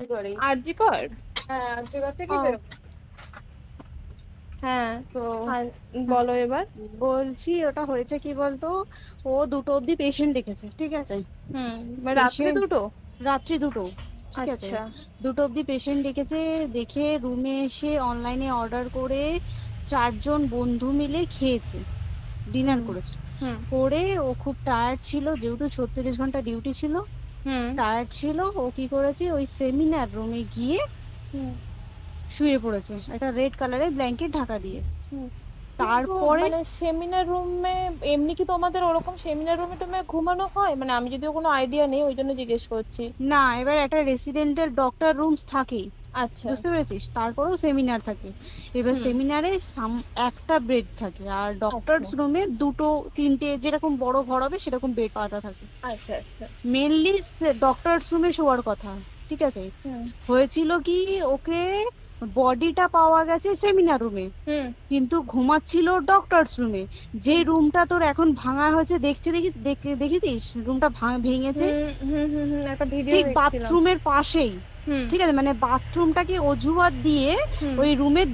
করেই। আরজি কর। হ্যাঁ, আর্যিকর থেকে ও বেরোবো। হ্যাঁ। তো আর হ্যাঁ, বলো এবার। বলছি ওটা হয়েছে কি বলতো, ও 2টো অব্দি পেশেন্ট দেখেছে, ঠিক আছে। হুম, মানে রাত্রি পেশেন্ট দুটো? রাত্রি 2টো, ঠিক আছে। আচ্ছা। 2টো অব্দি পেশেন্ট দেখেছে, দেখে রুমে এসে অনলাইনে অর্ডার করে 4জন বন্ধু মিলে খেয়েছে, ডিনার হুম করেছে। হুম করে ও খুব টায়ার্ড ছিল, যেহেতু 36 ঘন্টা ডিউটি ছিল, হুম টায়ার্ড ছিল। ও কি করেছে, ওই সেমিনার রুমে গিয়ে হুম শুয়ে পড়েছে একটা রেড কালারের ব্ল্যাঙ্কেট ঢাকা দিয়ে। হুম। কিন্তু তারপরে মানে সেমিনার রুমে এমনি কি তোমাদের ওরকম সেমিনার রুমে টুমে ঘুমানো হয়? মানে আমি যদিও কোনো আইডিয়া নেই, ওই জন্য জিজ্ঞেস করছি। না, এবার একটা রেসিডেন্টাল ডক্টর রুমস থাকেই, আচ্ছা। বুঝতে পেরেছিস, তারপরেও সেমিনার থাকে। এবার হুম। সেমিনারে একটা বেড থাকে, আর আচ্ছা ডক্টরস রুমে 2টো 3টে যেরকম বড় ঘর হবে সেরকম বেড পাতা থাকে। আচ্ছা আচ্ছা। মেনলি ডক্টরস রুমে শোয়ার কথা, ঠিক আছে। হুম হয়েছিল কি, ওকে বডিটা পাওয়া গেছে সেমিনার রুমে, হুম কিন্তু ঘুমাচ্ছিল ডক্টরস রুমে। যে হুম রুমটা তোর এখন ভাঙা হয়েছে, দেখেছিস রুমটা ভেঙেছে, একটা ভিডিও ঠিক দেখছিলাম। বাথরুমের পাশেই, হুম ঠিক আছে, মানে বাথরুমটাকে অজুহাত দিয়ে হুম। ওই রুমের